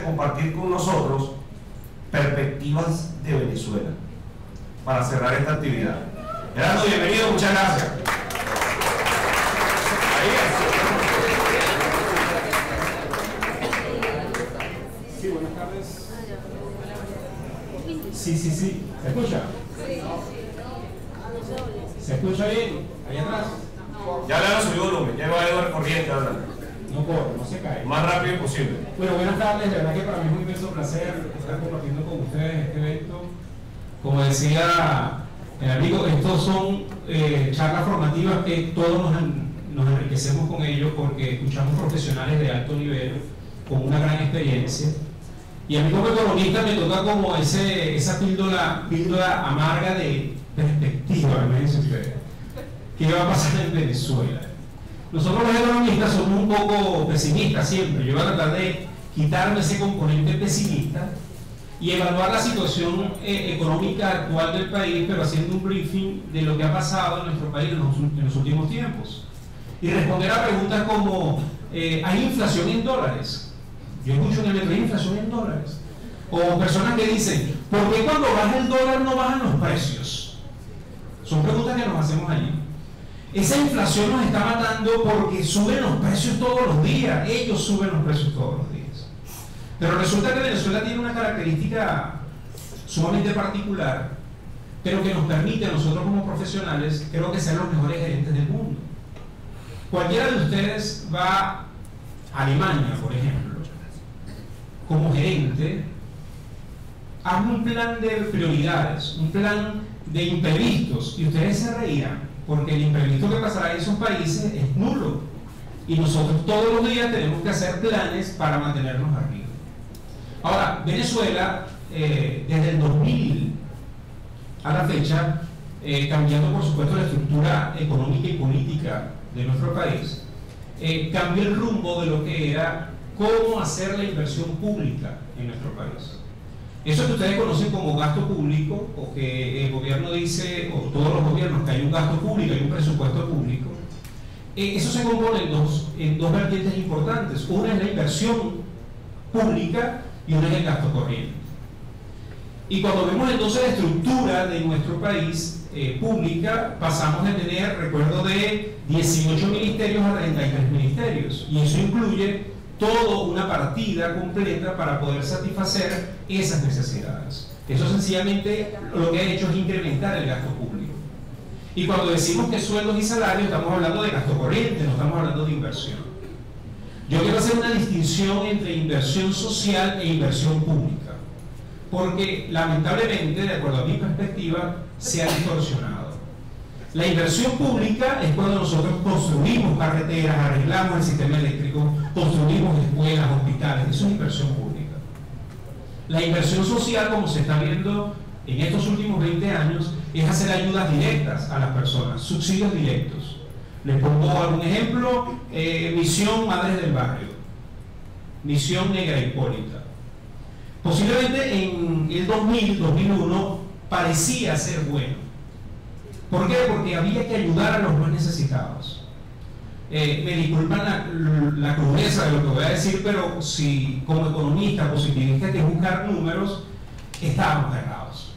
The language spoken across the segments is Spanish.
compartir con nosotros perspectivas de Venezuela para cerrar esta actividad. Gerardo, bienvenido, muchas gracias. Sí, buenas tardes. Sí, ¿se escucha? ¿Se escucha bien? Ahí atrás. Ya le han subido volumen, ya va Eduardo corriente hablando. No corre, no se cae. Más rápido posible. Bueno, buenas tardes, de verdad que para mí es un inmenso placer estar compartiendo con ustedes este evento. Como decía el amigo, estos son charlas formativas que todos nos enriquecemos con ellos porque escuchamos profesionales de alto nivel con una gran experiencia. Y a mí como economista me toca como esa píldora amarga de perspectiva, imagínense ustedes. ¿Qué va a pasar en Venezuela? Nosotros los economistas somos un poco pesimistas siempre. Yo voy a tratar de quitarme ese componente pesimista y evaluar la situación económica actual del país, pero haciendo un briefing de lo que ha pasado en nuestro país en los últimos tiempos. Y responder a preguntas como, ¿hay inflación en dólares? Yo escucho en el metro, ¿hay inflación en dólares? O personas que dicen, ¿por qué cuando baja el dólar no bajan los precios? Son preguntas que nos hacemos allí. Esa inflación nos está matando porque suben los precios todos los días. Ellos suben los precios todos los días. Pero resulta que Venezuela tiene una característica sumamente particular, pero que nos permite a nosotros como profesionales, creo que ser los mejores gerentes del mundo. Cualquiera de ustedes va a Alemania, por ejemplo, como gerente, hazme un plan de prioridades, un plan de imprevistos, y ustedes se reirán, porque el imprevisto que pasará en esos países es nulo. Y nosotros todos los días tenemos que hacer planes para mantenernos arriba. Ahora, Venezuela, desde el 2000 a la fecha, cambiando por supuesto la estructura económica y política de nuestro país, cambió el rumbo de lo que era cómo hacer la inversión pública en nuestro país. Eso que ustedes conocen como gasto público, o que el gobierno dice, o todos los gobiernos, que hay un gasto público, hay un presupuesto público, eso se compone en dos vertientes importantes. Una es la inversión pública y una es el gasto corriente. Y cuando vemos entonces la estructura de nuestro país pública, pasamos de tener, recuerdo, de 18 ministerios a 33 ministerios, y eso incluye toda una partida completa para poder satisfacer esas necesidades. Eso sencillamente lo que ha hecho es incrementar el gasto público. Y cuando decimos que sueldos y salarios, estamos hablando de gasto corriente, no estamos hablando de inversión. Yo quiero hacer una distinción entre inversión social e inversión pública, porque lamentablemente, de acuerdo a mi perspectiva, se ha distorsionado. La inversión pública es cuando nosotros construimos carreteras, arreglamos el sistema eléctrico, construimos escuelas, hospitales. Eso es inversión pública. La inversión social, como se está viendo en estos últimos 20 años, es hacer ayudas directas a las personas, subsidios directos. Les pongo algún ejemplo: Misión Madres del Barrio, Misión Negra Hipólita. Posiblemente en el 2000, 2001 parecía ser bueno. ¿Por qué? Porque había que ayudar a los más necesitados. Me disculpan la crudeza de lo que voy a decir, pero si como economista positivista hay que buscar números, estábamos errados.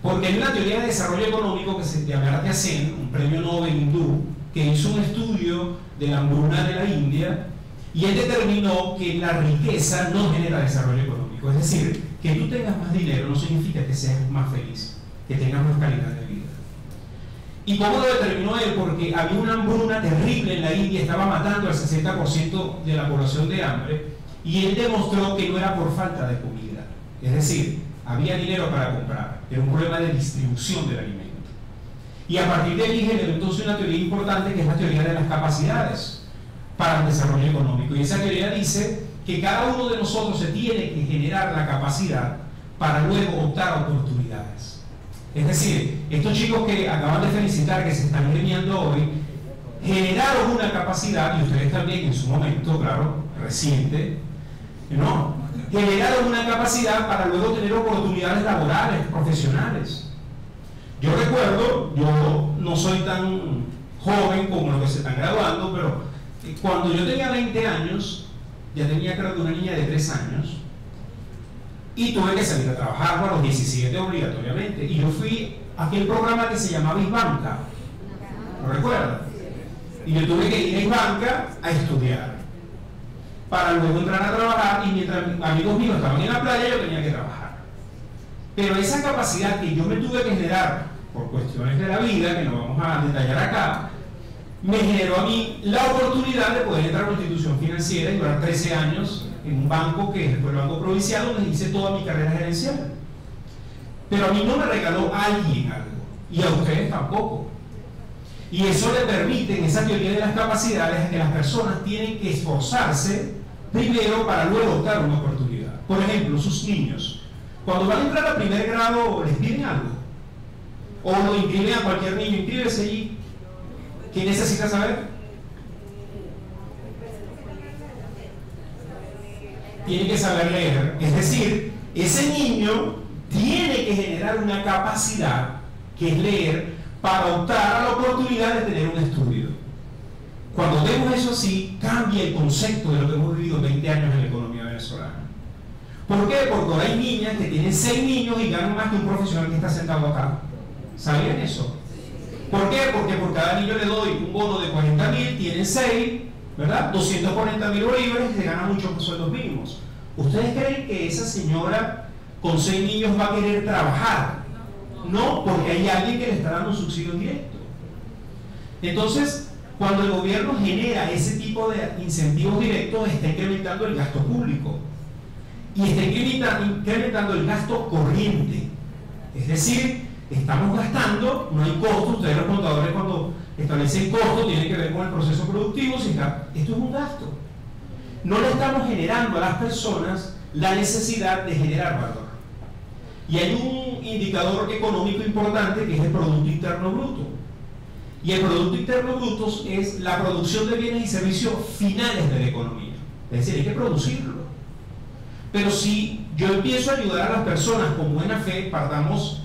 Porque hay una teoría de desarrollo económico que se llama Amartya Sen, un premio Nobel hindú, que hizo un estudio de la hambruna de la India, y él determinó que la riqueza no genera desarrollo económico. Es decir, que tú tengas más dinero no significa que seas más feliz, que tengas más calidad de vida. ¿Y cómo lo determinó él? Porque había una hambruna terrible en la India, estaba matando al 60% de la población de hambre, y él demostró que no era por falta de comida. Es decir, había dinero para comprar, era un problema de distribución del alimento. Y a partir de allí generó entonces una teoría importante, que es la teoría de las capacidades para el desarrollo económico. Y esa teoría dice que cada uno de nosotros se tiene que generar la capacidad para luego optar a oportunidades. Es decir, estos chicos que acaban de felicitar, que se están premiando hoy, generaron una capacidad, y ustedes también en su momento, claro, reciente, ¿no? Generaron una capacidad para luego tener oportunidades laborales, profesionales. Yo recuerdo, yo no soy tan joven como los que se están graduando, pero cuando yo tenía 20 años, ya tenía creo que una niña de 3 años, y tuve que salir a trabajar a los 17 obligatoriamente. Y yo fui a aquel programa que se llamaba Isbanca, ¿lo recuerdan? Y yo tuve que ir a Isbanca a estudiar, para luego entrar a trabajar, y mientras amigos míos estaban en la playa, yo tenía que trabajar. Pero esa capacidad que yo me tuve que generar por cuestiones de la vida, que no vamos a detallar acá, me generó a mí la oportunidad de poder entrar a una institución financiera y durar 13 años en un banco que fue el Banco Provincial, donde hice toda mi carrera gerencial. Pero a mí no me regaló alguien algo, y a ustedes tampoco. Y eso le permite, en esa teoría de las capacidades, que las personas tienen que esforzarse primero para luego optar una oportunidad. Por ejemplo, sus niños, cuando van a entrar a primer grado, ¿les piden algo? O lo inscriben a cualquier niño, inscríbese allí. ¿Qué necesita saber? Tiene que saber leer. Es decir, ese niño tiene que generar una capacidad, que es leer, para optar a la oportunidad de tener un estudio. Cuando vemos eso así, cambia el concepto de lo que hemos vivido 20 años en la economía venezolana. ¿Por qué? Porque ahora hay niñas que tienen 6 niños y ganan más que un profesional que está sentado acá. ¿Sabían eso? ¿Por qué? Porque por cada niño le doy un bono de 40.000, tienen 6, ¿verdad? 240.000 bolívares y se gana muchos sueldos mínimos. ¿Ustedes creen que esa señora con 6 niños va a querer trabajar? No, porque hay alguien que le está dando un subsidio directo. Entonces, cuando el gobierno genera ese tipo de incentivos directos, está incrementando el gasto público y está incrementando el gasto corriente. Es decir, estamos gastando, no hay costo. Ustedes los contadores, cuando establecen costo, tienen que ver con el proceso productivo. Si esto es un gasto. No le estamos generando a las personas la necesidad de generar valor. Y hay un indicador económico importante, que es el Producto Interno Bruto. Y el Producto Interno Bruto es la producción de bienes y servicios finales de la economía. Es decir, hay que producirlo. Pero si yo empiezo a ayudar a las personas con buena fe, partamos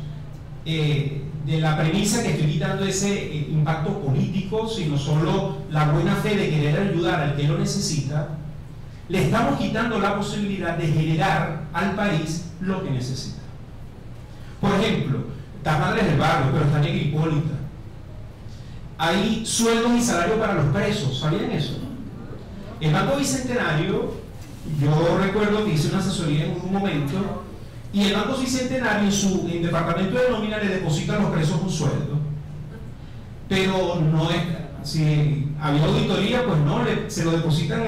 de la premisa que estoy quitando ese impacto político, sino solo la buena fe de querer ayudar al que lo necesita, le estamos quitando la posibilidad de generar al país lo que necesita. Por ejemplo, las madres del barrio, pero están en Hipólita. Hay sueldos y salarios para los presos, ¿sabían eso? El Banco Bicentenario, yo recuerdo que hice una asesoría en un momento, y el Banco Bicentenario en el departamento de nómina le deposita a los presos un sueldo. Pero no es, si había auditoría, pues no, se lo depositan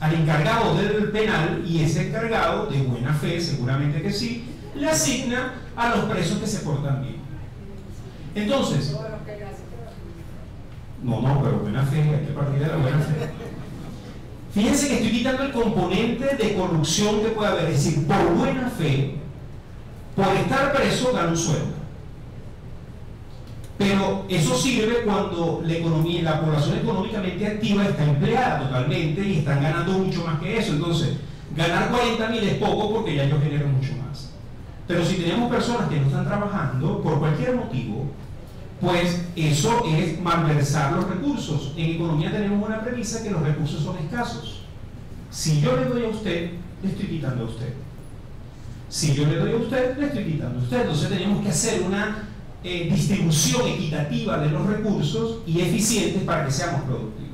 al encargado del penal, y ese encargado, de buena fe, seguramente que sí, le asigna a los presos que se portan bien. Entonces, no, pero buena fe, hay que partir de la buena fe. Fíjense que estoy quitando el componente de corrupción que puede haber. Es decir, por buena fe, por estar preso, gana un sueldo. Pero eso sirve cuando la economía, la población económicamente activa está empleada totalmente y están ganando mucho más que eso. Entonces, ganar 40.000 es poco, porque ya yo genero mucho más. Pero si tenemos personas que no están trabajando por cualquier motivo, pues eso es malversar los recursos. En economía tenemos una premisa, que los recursos son escasos. Si yo le doy a usted, le estoy quitando a usted. Si yo le doy a usted, le estoy quitando a usted. Entonces tenemos que hacer una distribución equitativa de los recursos y eficientes para que seamos productivos.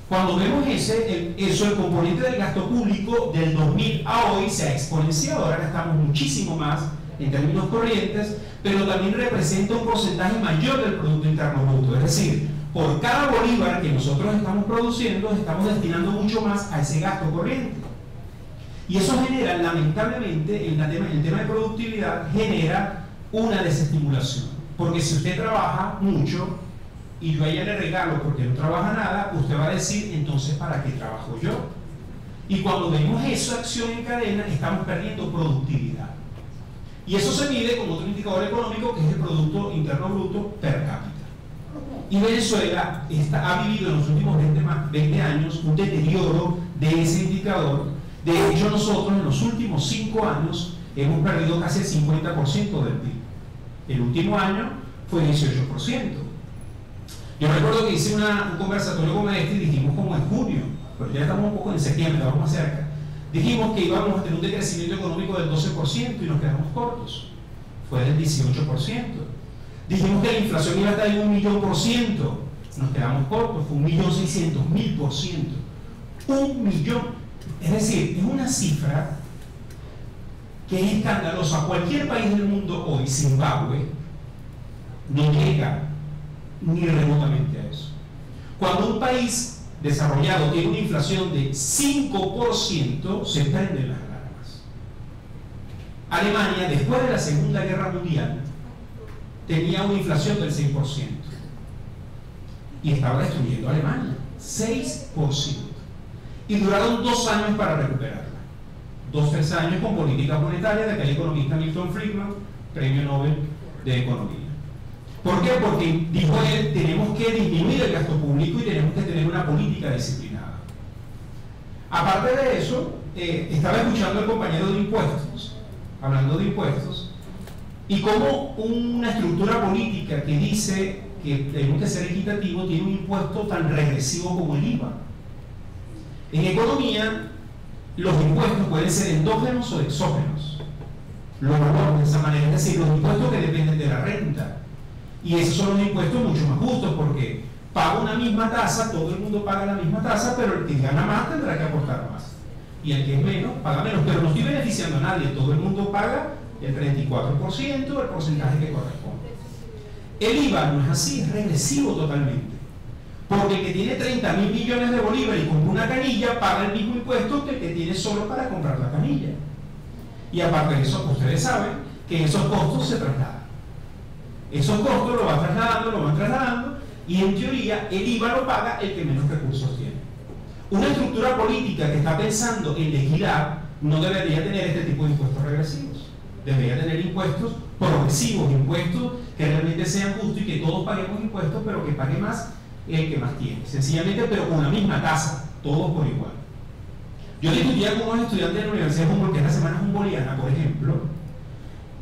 Cuando vemos el componente del gasto público del 2000 a hoy se ha exponenciado. Ahora gastamos muchísimo más en términos corrientes, pero también representa un porcentaje mayor del Producto Interno Bruto. Es decir, por cada bolívar que nosotros estamos produciendo, estamos destinando mucho más a ese gasto corriente. Y eso genera, lamentablemente, el tema de productividad genera una desestimulación. Porque si usted trabaja mucho y yo a ella le regalo porque no trabaja nada, usted va a decir, entonces, ¿para qué trabajo yo? Y cuando vemos esa acción en cadena, estamos perdiendo productividad. Y eso se mide con otro indicador económico, que es el Producto Interno Bruto per cápita. Y Venezuela ha vivido en los últimos 20 años un deterioro de ese indicador. De hecho, nosotros en los últimos 5 años hemos perdido casi el 50% del PIB. El último año fue 18%. Yo recuerdo que hice un conversatorio con Maestri y dijimos como en junio, pero ya estamos un poco en septiembre, estamos más cerca. Dijimos que íbamos a tener un decrecimiento económico del 12% y nos quedamos cortos. Fue del 18%. Dijimos que la inflación iba a estar en 1.000.000%. Nos quedamos cortos, fue 1.600.000%. 1 millón. Es decir, es una cifra que es escandalosa. Cualquier país del mundo hoy, Zimbabue, no llega ni remotamente a eso. Cuando un país desarrollado tiene una inflación de 5%, se prenden las alarmas. Alemania, después de la Segunda Guerra Mundial, tenía una inflación del 6% y estaba destruyendo a Alemania, 6%. Y duraron 2 años para recuperarla. 2-3 años con políticas monetarias de aquel economista Milton Friedman, premio Nobel de Economía. ¿Por qué? Porque dijo él, tenemos que disminuir el gasto público y tenemos que tener una política disciplinada. Aparte de eso, estaba escuchando al compañero de impuestos, hablando de impuestos, y cómo una estructura política que dice que tenemos que ser equitativos tiene un impuesto tan regresivo como el IVA. En economía, los impuestos pueden ser endógenos o exógenos. Lo valoramos de esa manera, es decir, los impuestos que dependen de la renta. Y esos son los impuestos mucho más justos porque paga una misma tasa, todo el mundo paga la misma tasa, pero el que gana más tendrá que aportar más. Y el que es menos, paga menos. Pero no estoy beneficiando a nadie, todo el mundo paga el 34% del porcentaje que corresponde. El IVA no es así, es regresivo totalmente. Porque el que tiene 30.000 millones de bolívares y compra una canilla paga el mismo impuesto que el que tiene solo para comprar la canilla. Y aparte de eso, ustedes saben que esos costos se trasladan. Esos costos lo van trasladando y en teoría el IVA lo paga el que menos recursos tiene. Una estructura política que está pensando en la equidad no debería tener este tipo de impuestos regresivos. Debería tener impuestos progresivos, impuestos que realmente sean justos y que todos paguemos impuestos, pero que pague más el que más tiene. Sencillamente, pero con la misma tasa, todos por igual. Yo discutía con unos estudiantes de la Universidad de Humboldt, que esta semana es humboliana, por ejemplo,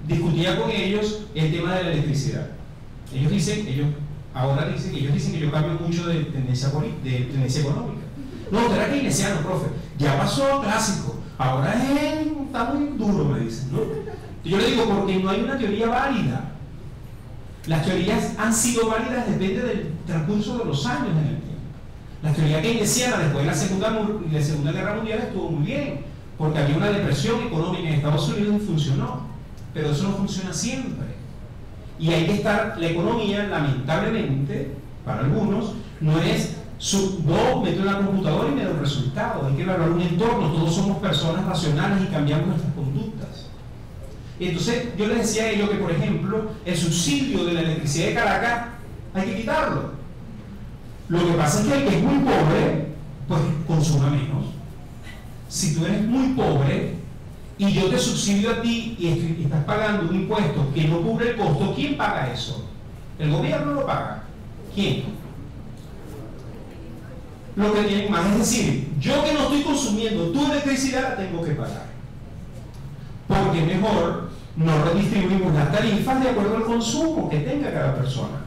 discutía con ellos el tema de la electricidad. Ellos dicen que yo cambio mucho de tendencia económica. No, usted era keynesiano, profe. Ya pasó clásico. Ahora está muy duro, me dicen, ¿no? Yo le digo, porque no hay una teoría válida. Las teorías han sido válidas, depende del transcurso de los años en el tiempo. La teoría keynesiana después de la Segunda Guerra Mundial estuvo muy bien, porque había una depresión económica en Estados Unidos y funcionó. Pero eso no funciona siempre. Y hay que estar, la economía, lamentablemente, para algunos, no es meto en la computadora y me da un resultado. Hay que evaluar un entorno, todos somos personas racionales y cambiamos nuestras conductas. Entonces, yo les decía a ellos que, por ejemplo, el subsidio de la electricidad de Caracas hay que quitarlo. Lo que pasa es que el que es muy pobre, pues consuma menos. Si tú eres muy pobre, y yo te subsidio a ti y estás pagando un impuesto que no cubre el costo, ¿quién paga eso? ¿El gobierno lo paga? ¿Quién? Lo que tienen más, es decir, yo que no estoy consumiendo tu electricidad la tengo que pagar. Porque mejor no redistribuimos las tarifas de acuerdo al consumo que tenga cada persona.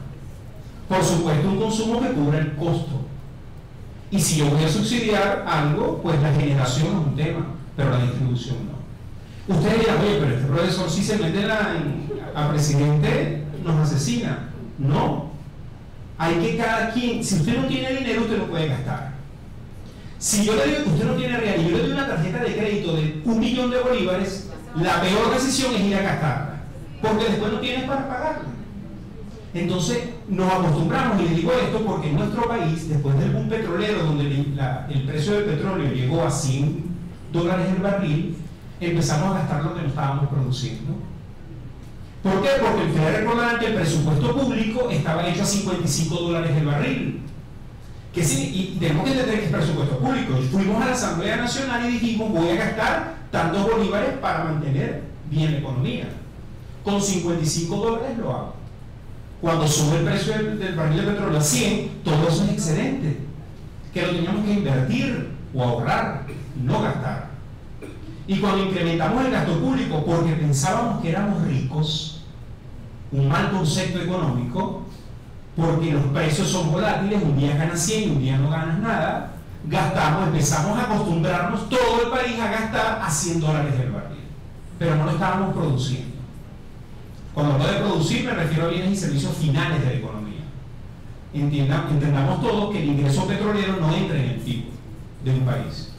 Por supuesto, un consumo que cubra el costo. Y si yo voy a subsidiar algo, pues la generación es un tema, pero la distribución no. Ustedes dirán, oye, pero este profesor si se mete a presidente nos asesina. No. Hay que cada quien, si usted no tiene dinero, usted no puede gastar. Si yo le digo que usted no tiene real y yo le doy una tarjeta de crédito de 1 millón de bolívares, la peor decisión es ir a gastarla, porque después no tienes para pagarla. Entonces nos acostumbramos, y les digo esto porque en nuestro país, después del boom petrolero, donde el precio del petróleo llegó a $100 el barril, empezamos a gastar lo que no estábamos produciendo. ¿Por qué? Porque ustedes recordarán que el presupuesto público estaba hecho a $55 el barril. Y tenemos que entender que es presupuesto público. Fuimos a la Asamblea Nacional y dijimos, voy a gastar tantos bolívares para mantener bien la economía. Con $55 lo hago. Cuando sube el precio del barril de petróleo a 100, todo eso es excedente, que lo teníamos que invertir o ahorrar, no gastar. Y cuando incrementamos el gasto público porque pensábamos que éramos ricos, un mal concepto económico, porque los precios son volátiles, un día ganas 100 y un día no ganas nada, empezamos a acostumbrarnos todo el país a gastar a $100 el barril, pero no lo estábamos produciendo. Cuando hablo de producir me refiero a bienes y servicios finales de la economía. Entendamos todos que el ingreso petrolero no entra en el PIB de un país.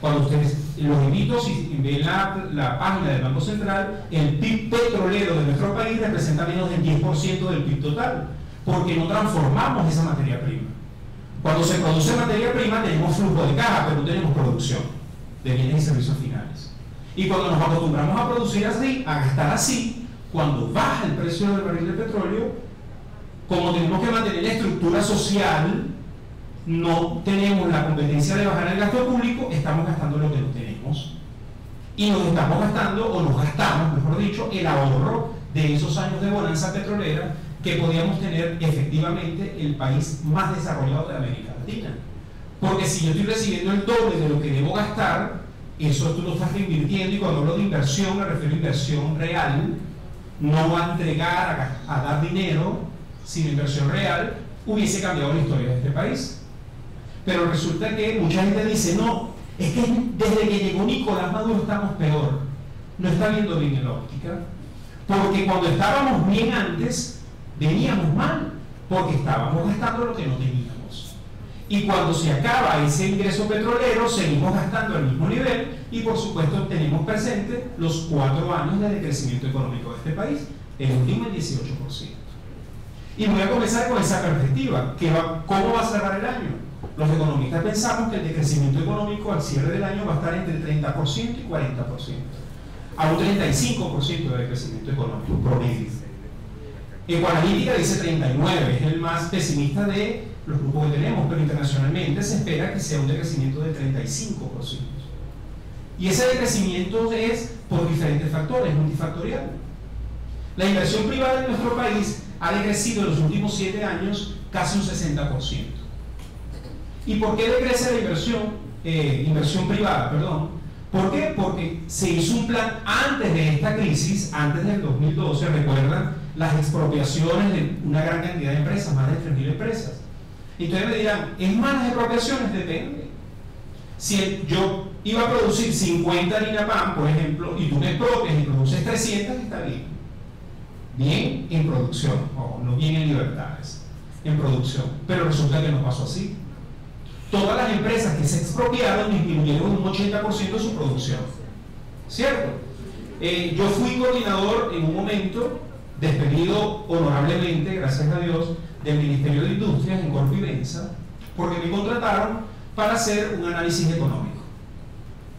Cuando ustedes, los invito, si ven la página del Banco Central, el PIB petrolero de nuestro país representa menos del 10% del PIB total, porque no transformamos esa materia prima. Cuando se produce materia prima tenemos flujo de caja, pero no tenemos producción de bienes y servicios finales. Y cuando nos acostumbramos a producir así, a gastar así, cuando baja el precio del barril de petróleo, como tenemos que mantener la estructura social, no tenemos la competencia de bajar el gasto público, estamos gastando lo que no tenemos. Y nos estamos gastando, o nos gastamos, mejor dicho, el ahorro de esos años de bonanza petrolera que podíamos tener efectivamente el país más desarrollado de América Latina. Porque si yo estoy recibiendo el doble de lo que debo gastar, eso tú lo estás reinvirtiendo, y cuando hablo de inversión me refiero a inversión real, no a entregar, a dar dinero, sino inversión real, hubiese cambiado la historia de este país. Pero resulta que mucha gente dice, no, es que desde que llegó Nicolás Maduro estamos peor. No está viendo bien en la óptica, porque cuando estábamos bien antes, veníamos mal, porque estábamos gastando lo que no teníamos. Y cuando se acaba ese ingreso petrolero, seguimos gastando al mismo nivel, y por supuesto tenemos presente los 4 años de decrecimiento económico de este país, el último el 18%. Y voy a comenzar con esa perspectiva, ¿cómo va a cerrar el año? Los economistas pensamos que el decrecimiento económico al cierre del año va a estar entre el 30% y 40%, a un 35% de decrecimiento económico promedio. Ecoanalítica dice 39, es el más pesimista de los grupos que tenemos, pero internacionalmente se espera que sea un decrecimiento del 35%. Y ese decrecimiento es por diferentes factores, multifactorial. La inversión privada en nuestro país ha decrecido en los últimos 7 años casi un 60%. ¿Y por qué decrece la inversión privada? ¿Por qué? Porque se hizo un plan antes de esta crisis, antes del 2012, recuerdan las expropiaciones de una gran cantidad de empresas, más de 3.000 empresas. Y ustedes me dirán, ¿es malas expropiaciones? Depende. Si yo iba a producir 50 harina pan, por ejemplo, y tú me expropias y produces 300, está bien. Bien en producción, no bien en libertades, en producción. Pero resulta que no pasó así. Todas las empresas que se expropiaron disminuyeron un 80% su producción. ¿Cierto? Yo fui coordinador en un momento, despedido honorablemente, gracias a Dios, del Ministerio de Industrias en Corpivensa, porque me contrataron para hacer un análisis económico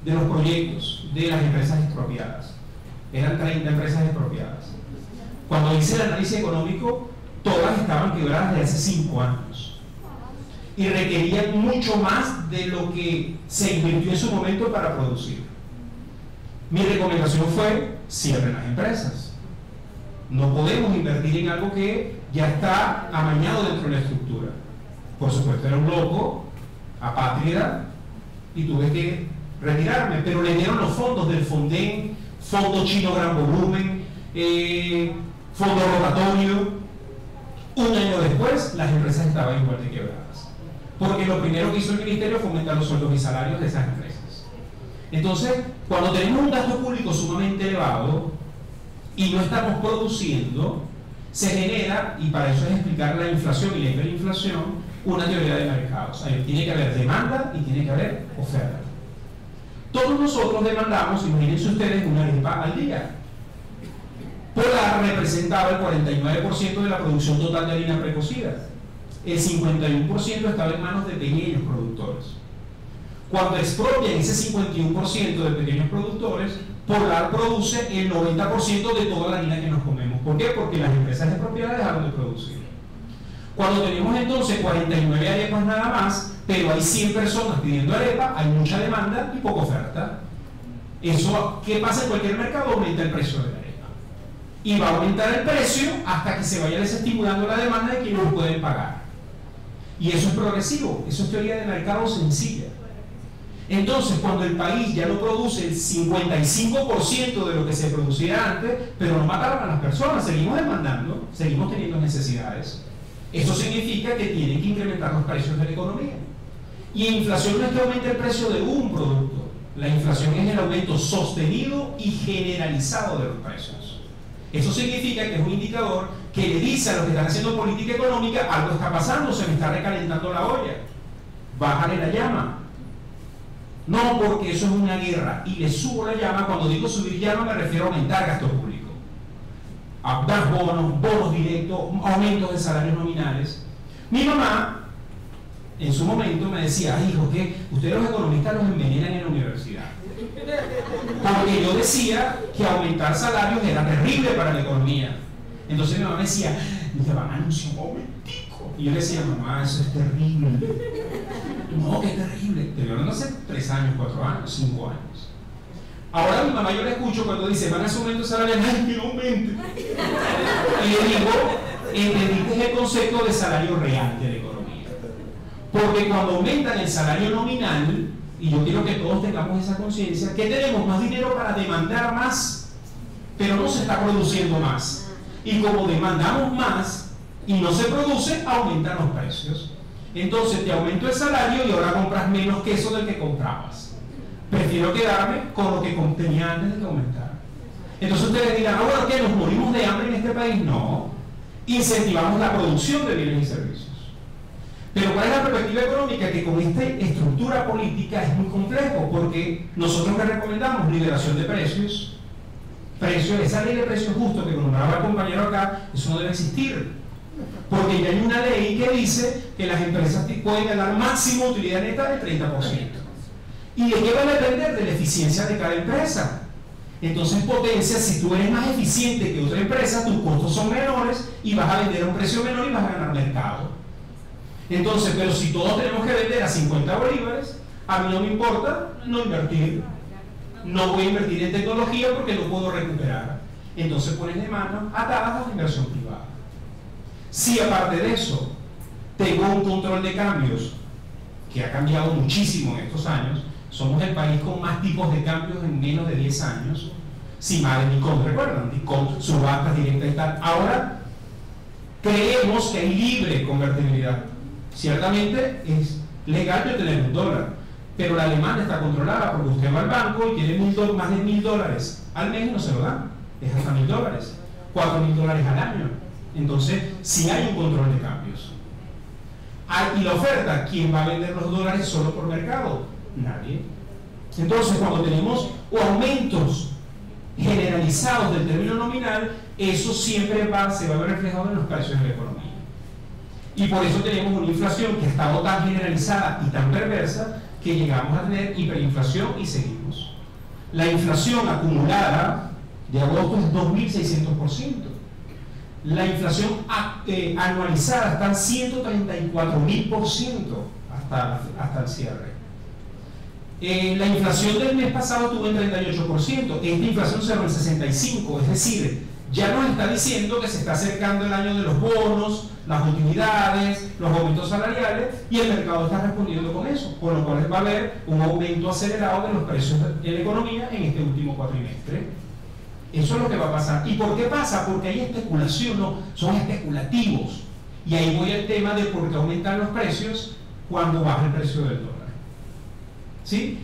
de los proyectos de las empresas expropiadas. Eran 30 empresas expropiadas. Cuando hice el análisis económico, todas estaban quebradas desde hace 5 años. Y requerían mucho más de lo que se invirtió en su momento para producir. Mi recomendación fue: cierren las empresas. No podemos invertir en algo que ya está amañado dentro de la estructura. Por supuesto, era un loco, apátrida, y tuve que retirarme, pero le dieron los fondos del Fonden, Fondo Chino Gran Volumen, Fondo Rotatorio. Un año después, las empresas estaban igual de quebradas. Porque lo primero que hizo el ministerio fue aumentar los sueldos y salarios de esas empresas. Entonces, cuando tenemos un gasto público sumamente elevado y no estamos produciendo, se genera, y para eso es explicar la inflación y la hiperinflación, una teoría de mercados. Ahí tiene que haber demanda y tiene que haber oferta. Todos nosotros demandamos, imagínense ustedes, una arepa al día. Polar representaba el 49% de la producción total de harina precocida. El 51% estaba en manos de pequeños productores. Cuando expropian ese 51% de pequeños productores, Polar produce el 90% de toda la harina que nos comemos. ¿Por qué? Porque las empresas expropiadas dejaron de producir. Cuando tenemos entonces 49 arepas nada más, pero hay 100 personas pidiendo arepa, hay mucha demanda y poca oferta. Eso, ¿qué pasa en cualquier mercado? Aumenta el precio de la arepa. Y va a aumentar el precio hasta que se vaya desestimulando la demanda de quienes lo pueden pagar. Y eso es progresivo, eso es teoría de mercado sencilla. Entonces, cuando el país ya no produce el 55% de lo que se producía antes, pero no mataron a las personas, seguimos demandando, seguimos teniendo necesidades. Eso significa que tienen que incrementar los precios de la economía. Y inflación no es que aumente el precio de un producto, la inflación es el aumento sostenido y generalizado de los precios. Eso significa que es un indicador que le dice a los que están haciendo política económica: algo está pasando, se me está recalentando la olla, bájale la llama. No, porque eso es una guerra, y le subo la llama. Cuando digo subir llama me refiero a aumentar gasto público, a dar bonos directos, aumentos de salarios nominales. Mi mamá en su momento me decía: ay, hijo, que ustedes los economistas los envenenan en la universidad, porque yo decía que aumentar salarios era terrible para la economía. Entonces mi mamá me decía: te van a anunciar un aumentico. Y yo le decía: mamá, eso es terrible. No, que es terrible. Te vieron hace 3 años, 4 años, 5 años. Ahora mi mamá yo la escucho cuando dice: van a hacer aumento salarial, ay, que no aumente. Y le digo: entendiste el concepto de salario real de la economía. Porque cuando aumentan el salario nominal, y yo quiero que todos tengamos esa conciencia, que tenemos más dinero para demandar más, pero no se está produciendo más. Y como demandamos más y no se produce, aumentan los precios. Entonces te aumento el salario y ahora compras menos queso del que comprabas. Prefiero quedarme con lo que tenía antes de que aumentara. Entonces ustedes dirán: ah, bueno, ¿qué? ¿Nos morimos de hambre en este país? No. Incentivamos la producción de bienes y servicios. Pero ¿cuál es la perspectiva económica? Que con esta estructura política es muy complejo, porque nosotros que recomendamos liberación de precios, esa ley de precios justos que nombraba el compañero acá, eso no debe existir. Porque ya hay una ley que dice que las empresas pueden ganar máximo utilidad neta del 30%. ¿Y de qué va a depender? De la eficiencia de cada empresa. Entonces potencia: si tú eres más eficiente que otra empresa, tus costos son menores y vas a vender a un precio menor y vas a ganar mercado. Entonces, pero si todos tenemos que vender a 50 bolívares, a mí no me importa no invertir. No voy a invertir en tecnología porque no puedo recuperar. Entonces pones de manos atadas a la inversión privada. Si aparte de eso tengo un control de cambios que ha cambiado muchísimo en estos años, somos el país con más tipos de cambios en menos de 10 años. CIMAD y DICOM, ¿recuerdan? DICOM, subastas directas y tal. Ahora creemos que hay libre convertibilidad. Ciertamente es legal yo tener $1, pero la demanda está controlada, porque usted va al banco y tiene más de $1,000 al mes y no se lo dan. Es hasta $1,000, $4,000 al año. Entonces, sí hay un control de cambios. Y la oferta, ¿quién va a vender los dólares solo por mercado? Nadie. Entonces, cuando tenemos aumentos generalizados del término nominal, eso siempre se va a ver reflejado en los precios de la economía. Y por eso tenemos una inflación que ha estado tan generalizada y tan perversa que llegamos a tener hiperinflación y seguimos. La inflación acumulada de agosto es 2.600%. La inflación anualizada está en 134.000% hasta el cierre. La inflación del mes pasado estuvo en 38%. Esta inflación cerró en 65%. Es decir, ya nos está diciendo que se está acercando el año de los bonos, las utilidades, los aumentos salariales, y el mercado está respondiendo con eso, con lo cual va a haber un aumento acelerado de los precios de la economía en este último cuatrimestre. Eso es lo que va a pasar. ¿Y por qué pasa? Porque hay especulación, no, son especulativos. Y ahí voy al tema de por qué aumentan los precios cuando baja el precio del dólar. ¿Sí?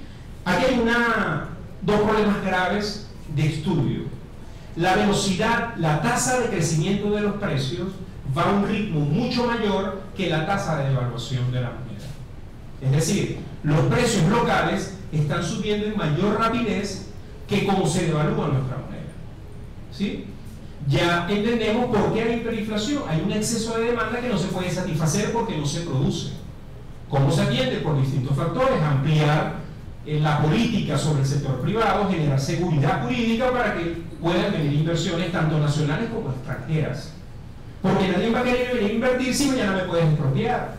Aquí hay dos problemas graves de estudio. La velocidad, la tasa de crecimiento de los precios va a un ritmo mucho mayor que la tasa de devaluación de la moneda. Es decir, los precios locales están subiendo en mayor rapidez que como se devalúa nuestra moneda. ¿Sí? Ya entendemos por qué hay hiperinflación. Hay un exceso de demanda que no se puede satisfacer porque no se produce. ¿Cómo se atiende? Por distintos factores: ampliar la política sobre el sector privado, generar seguridad jurídica para que puedan venir inversiones tanto nacionales como extranjeras. Porque nadie va a querer venir a invertir si mañana me puedes expropiar.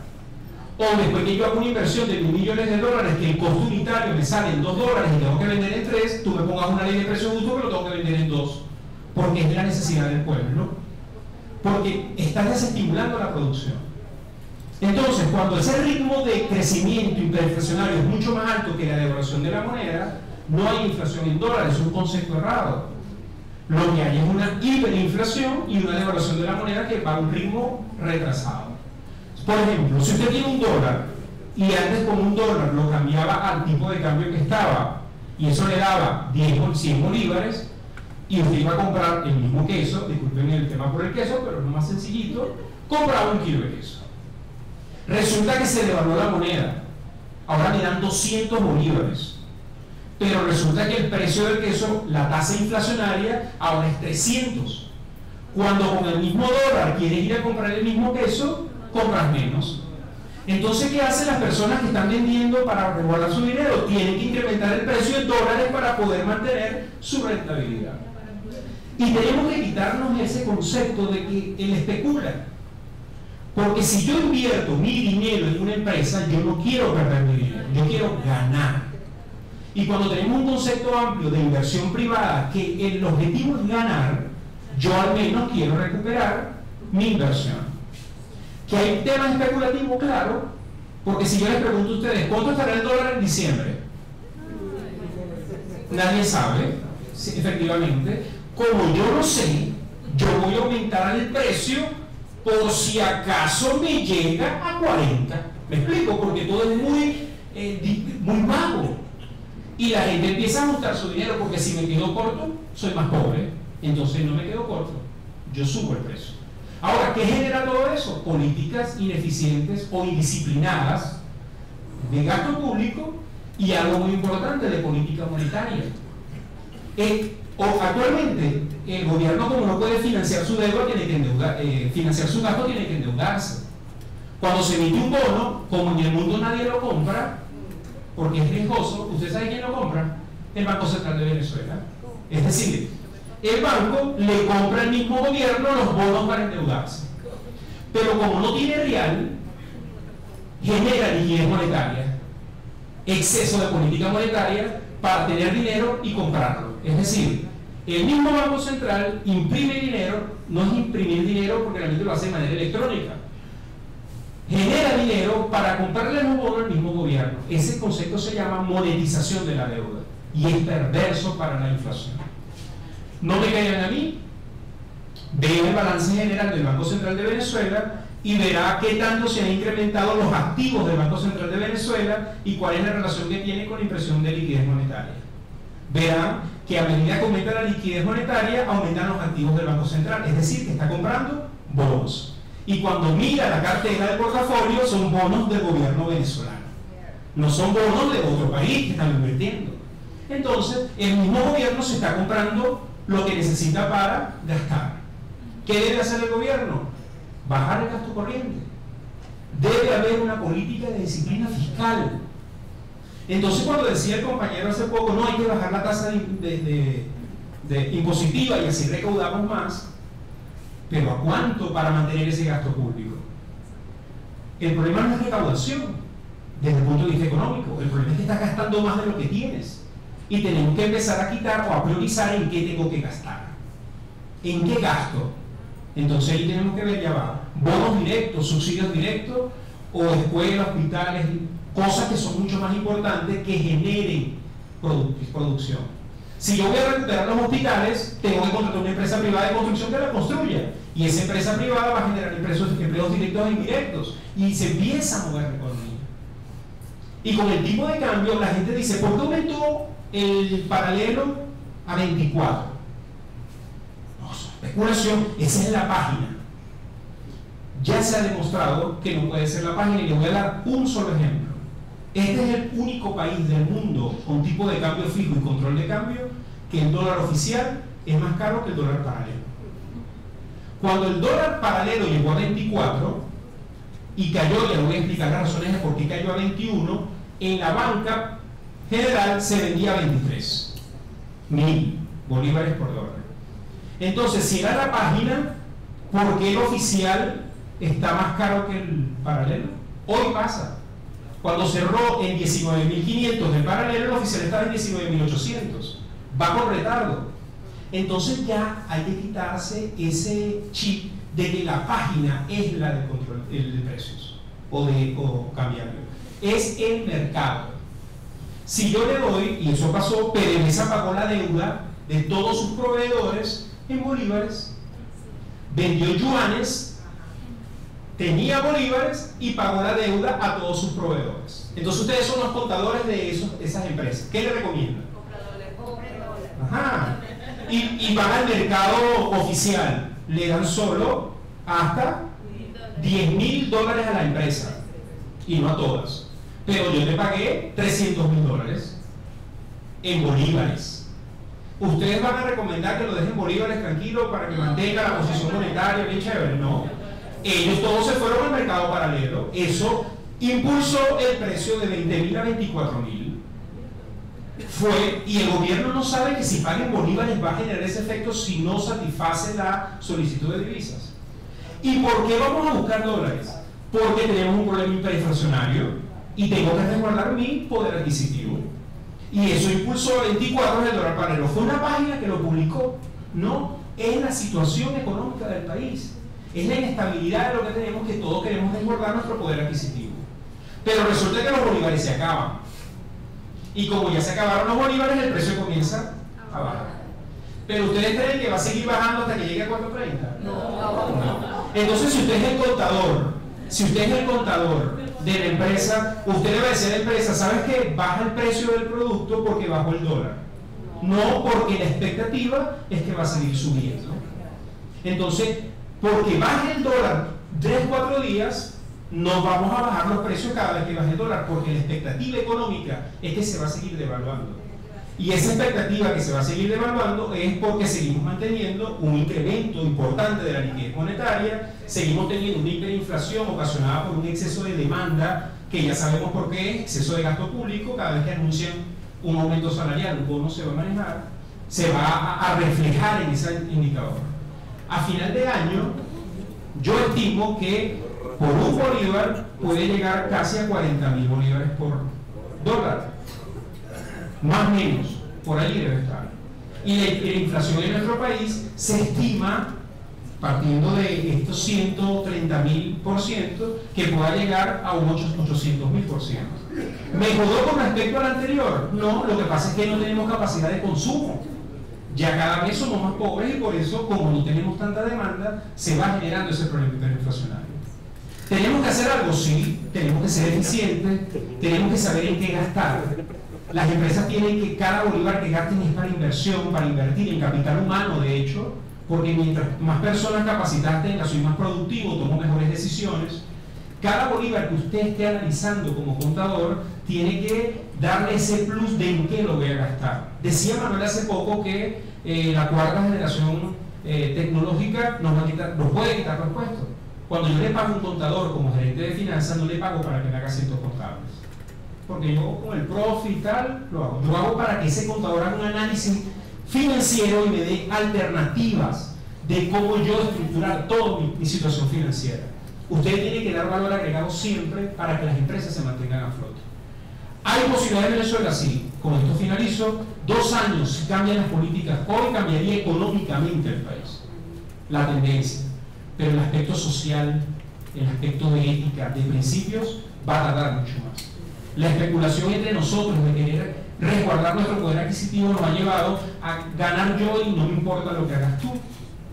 O después que yo hago una inversión de $1.000 millones que el costo unitario me sale en $2 y tengo que vender en 3, tú me pongas una ley de precios justos que lo tengo que vender en 2. Porque es de la necesidad del pueblo. Porque estás desestimulando la producción. Entonces, cuando ese ritmo de crecimiento hiperinflacionario es mucho más alto que la devaluación de la moneda, no hay inflación en dólares, es un concepto errado. Lo que hay es una hiperinflación y una devaluación de la moneda que va a un ritmo retrasado. Por ejemplo, si usted tiene $1 y antes con un dólar lo cambiaba al tipo de cambio que estaba, y eso le daba 100 bolívares, y usted iba a comprar el mismo queso, disculpen el tema por el queso, pero es lo más sencillito, compraba 1 kilo de queso. Resulta que se devaluó la moneda, ahora me dan 200 bolívares, pero resulta que el precio del queso, la tasa inflacionaria, ahora es 300. Cuando con el mismo dólar quieres ir a comprar el mismo queso, compras menos. Entonces, ¿qué hacen las personas que están vendiendo para resguardar su dinero? Tienen que incrementar el precio en dólares para poder mantener su rentabilidad. Y tenemos que quitarnos ese concepto de que él especula. Porque si yo invierto mi dinero en una empresa, yo no quiero perder mi dinero, yo quiero ganar. Y cuando tenemos un concepto amplio de inversión privada, que el objetivo es ganar, yo al menos quiero recuperar mi inversión. Que hay temas especulativos, claro, porque si yo les pregunto a ustedes, ¿cuánto estará el dólar en diciembre? Nadie sabe, sí, efectivamente. Como yo lo sé, yo voy a aumentar el precio por si acaso me llega a 40. ¿Me explico? Porque todo es muy vago. Y la gente empieza a ajustar su dinero, porque si me quedo corto, soy más pobre. Entonces no me quedo corto, yo subo el precio. Ahora, ¿qué genera todo eso? Políticas ineficientes o indisciplinadas de gasto público y algo muy importante de política monetaria. Actualmente, el gobierno, como no puede financiar su deuda, tiene que financiar su gasto, tiene que endeudarse. Cuando se emite un bono, como en el mundo nadie lo compra, porque es riesgoso, ¿usted sabe quién lo compra? El Banco Central de Venezuela. Es decir, el banco le compra al mismo gobierno los bonos para endeudarse. Pero como no tiene real, genera liquidez monetaria, exceso de política monetaria para tener dinero y comprarlo. Es decir, el mismo Banco Central imprime dinero, no es imprimir dinero porque realmente lo hace de manera electrónica. Genera dinero para comprarle los bonos al mismo gobierno. Ese concepto se llama monetización de la deuda y es perverso para la inflación. No me caigan a mí, vea el balance general del Banco Central de Venezuela y verá qué tanto se han incrementado los activos del Banco Central de Venezuela y cuál es la relación que tiene con la impresión de liquidez monetaria. Verán que a medida que aumenta la liquidez monetaria, aumentan los activos del Banco Central, es decir, que está comprando bonos. Y cuando mira la cartera del portafolio, son bonos del gobierno venezolano. No son bonos de otro país que están invirtiendo. Entonces, el mismo gobierno se está comprando lo que necesita para gastar. ¿Qué debe hacer el gobierno? Bajar el gasto corriente. Debe haber una política de disciplina fiscal. Entonces, cuando decía el compañero hace poco, no hay que bajar la tasa de impositiva y así recaudamos más, pero ¿a cuánto para mantener ese gasto público? El problema no es recaudación desde el punto de vista económico, el problema es que estás gastando más de lo que tienes y tenemos que empezar a quitar o a priorizar en qué tengo que gastar, en qué gasto. Entonces ahí tenemos que ver, ya va, bonos directos, subsidios directos o escuelas, hospitales, cosas que son mucho más importantes que generen producción. Si yo voy a recuperar los hospitales, tengo que contratar una empresa privada de construcción que la construya. Y esa empresa privada va a generar empleos directos e indirectos. Y se empieza a mover la economía. Y con el tipo de cambio, la gente dice, ¿por qué aumentó el paralelo a 24? No, es especulación, esa es la página. Ya se ha demostrado que no puede ser la página y les voy a dar un solo ejemplo. Este es el único país del mundo con tipo de cambio fijo y control de cambio que el dólar oficial es más caro que el dólar paralelo. Cuando el dólar paralelo llegó a 24 y cayó, ya voy a explicar las razones de por qué cayó a 21, en la banca general se vendía a 23.000 bolívares por dólar. Entonces, si era la página, ¿por qué el oficial está más caro que el paralelo? Hoy pasa. Cuando cerró en 19.500 el paralelo, el oficial estaba en 19.800. Va con retardo. Entonces ya hay que quitarse ese chip de que la página es la de control de precios o cambiarlo. Es el mercado. Si yo le doy, y eso pasó, PDVSA pagó la deuda de todos sus proveedores en bolívares, vendió yuanes, tenía bolívares y pagó la deuda a todos sus proveedores. Entonces ustedes son los contadores de esas empresas. ¿Qué le recomiendan? Ajá. Y van al mercado oficial, le dan solo hasta $10.000 a la empresa y no a todas. Pero yo le pagué $300.000 en bolívares. ¿Ustedes van a recomendar que lo dejen bolívares tranquilo para que mantenga la posición monetaria bien chévere? No. Ellos todos se fueron al mercado paralelo. Eso impulsó el precio de 20.000 a 24.000. Y el gobierno no sabe que si paguen bolívares va a generar ese efecto si no satisface la solicitud de divisas. ¿Y por qué vamos a buscar dólares? Porque tenemos un problema hiperinflacionario y tengo que resguardar mi poder adquisitivo. Y eso impulsó a 24 el dólar paralelo. Fue una página que lo publicó. No, es la situación económica del país. Es la inestabilidad de lo que tenemos, que todos queremos resguardar nuestro poder adquisitivo. Pero resulta que los bolívares se acaban. Y como ya se acabaron los bolívares, el precio comienza a bajar. Pero ¿ustedes creen que va a seguir bajando hasta que llegue a 4.30? No. Entonces, si usted es el contador de la empresa, usted le va a decir a la empresa, ¿sabes qué? Baja el precio del producto porque bajó el dólar. No porque la expectativa es que va a seguir subiendo. Entonces, porque baje el dólar 3-4 días, no vamos a bajar los precios cada vez que baje el dólar, porque la expectativa económica es que se va a seguir devaluando. Y esa expectativa que se va a seguir devaluando es porque seguimos manteniendo un incremento importante de la liquidez monetaria, seguimos teniendo una hiperinflación ocasionada por un exceso de demanda, que ya sabemos por qué, exceso de gasto público. Cada vez que anuncian un aumento salarial, un bono se va a manejar, se va a reflejar en ese indicador. A final de año, yo estimo que por un bolívar puede llegar casi a 40.000 bolívares por dólar. Más o menos, por ahí debe estar. Y la inflación en nuestro país se estima, partiendo de estos 130.000%, que pueda llegar a un 800.000%. ¿Mejoró con respecto al anterior? No, lo que pasa es que no tenemos capacidad de consumo. Ya cada vez somos más pobres y por eso, como no tenemos tanta demanda, se va generando ese problema hiperinflacionario. ¿Tenemos que hacer algo? Sí, tenemos que ser eficientes, tenemos que saber en qué gastar. Las empresas tienen que, cada bolívar que gasten es para inversión, para invertir en capital humano, de hecho, porque mientras más personas capacitadas tenga, soy más productivo, tomo mejores decisiones. Cada bolívar que usted esté analizando como contador tiene que darle ese plus de en qué lo voy a gastar. Decía Manuel hace poco que la cuarta generación tecnológica nos puede quitar los puestos. Cuando yo le pago a un contador como gerente de finanzas, no le pago para que me haga cientos contables. Porque yo con el profe y tal lo hago. Yo hago para que ese contador haga un análisis financiero y me dé alternativas de cómo yo estructurar toda mi situación financiera. Usted tiene que dar valor agregado siempre para que las empresas se mantengan a flote. ¿Hay posibilidades en Venezuela? Sí. Con esto finalizo. 2 años, si cambian las políticas, hoy cambiaría económicamente el país, la tendencia. Pero el aspecto social, el aspecto de ética, de principios, va a tardar mucho más. La especulación entre nosotros de querer resguardar nuestro poder adquisitivo nos ha llevado a ganar yo y no me importa lo que hagas tú.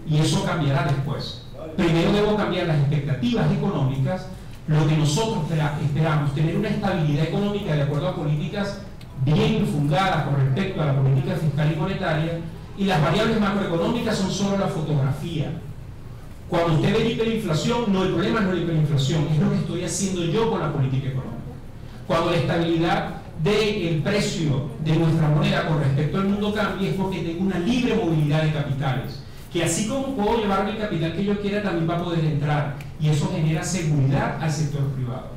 Y eso cambiará después. Primero debo cambiar las expectativas económicas, lo que nosotros esperamos, tener una estabilidad económica de acuerdo a políticas bien fundadas con respecto a la política fiscal y monetaria, y las variables macroeconómicas son solo la fotografía. Cuando usted ve la hiperinflación, no, el problema no es la hiperinflación, es lo que estoy haciendo yo con la política económica. Cuando la estabilidad del precio de nuestra moneda con respecto al mundo cambia, es porque tengo una libre movilidad de capitales, que así como puedo llevarme el capital que yo quiera, también va a poder entrar, y eso genera seguridad al sector privado.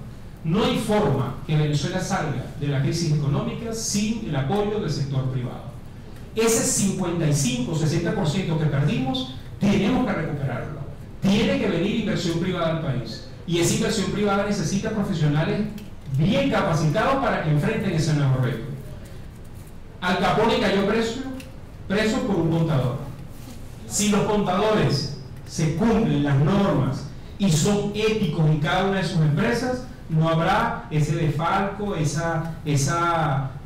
No hay forma que Venezuela salga de la crisis económica sin el apoyo del sector privado. Ese 55-60% que perdimos, tenemos que recuperarlo. Tiene que venir inversión privada al país, y esa inversión privada necesita profesionales bien capacitados para que enfrenten ese nuevo reto. Al Capone cayó preso por un contador. Si los contadores se cumplen las normas y son éticos en cada una de sus empresas, no habrá ese desfalco,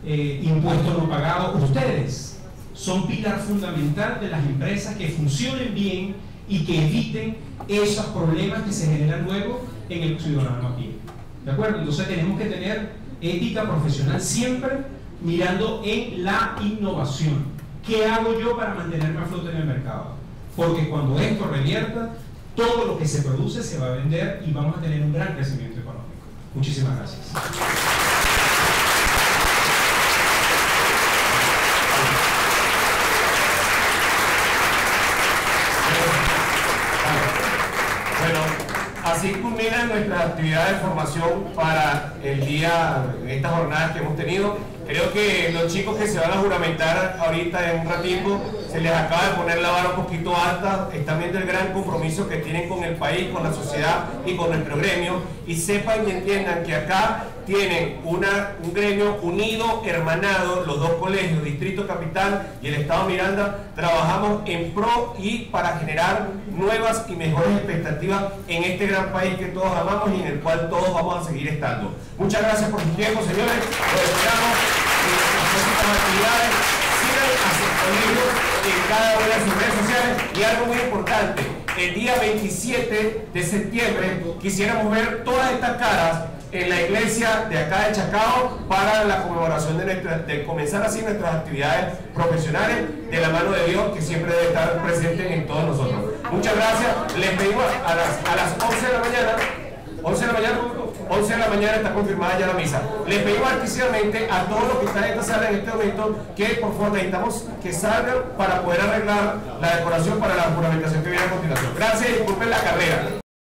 impuesto no pagado. Ustedes son pilar fundamental de las empresas que funcionen bien y que eviten esos problemas que se generan luego en el ciudadano aquí. ¿De acuerdo? Entonces tenemos que tener ética profesional siempre mirando en la innovación. ¿Qué hago yo para mantenerme a flote en el mercado? Porque cuando esto revierta, todo lo que se produce se va a vender y vamos a tener un gran crecimiento económico. Muchísimas gracias. Bueno, así culminan nuestras actividades de formación para el día, en estas jornadas que hemos tenido. Creo que los chicos que se van a juramentar ahorita en un ratito, se les acaba de poner la vara un poquito alta, están viendo el gran compromiso que tienen con el país, con la sociedad y con nuestro gremio, y sepan y entiendan que acá tienen un gremio unido, hermanado, los dos colegios, Distrito Capital y el Estado Miranda, trabajamos en pro y para generar nuevas y mejores expectativas en este gran país que todos amamos y en el cual todos vamos a seguir estando. Muchas gracias por su tiempo, señores. Los esperamos en las próximas actividades. Sigan a sus colegios en cada una de sus redes sociales. Y algo muy importante, el día 27 de septiembre quisiéramos ver todas estas caras en la iglesia de acá de Chacao para la conmemoración de comenzar así nuestras actividades profesionales de la mano de Dios, que siempre debe estar presente en todos nosotros. Muchas gracias. Les pedimos a las 11 de la mañana, 11 de la mañana está confirmada ya la misa. Les pedimos altísimamente a todos los que están en esta sala en este momento que por favor necesitamos que salgan para poder arreglar la decoración para la juramentación que viene a continuación. Gracias y disculpen la carrera.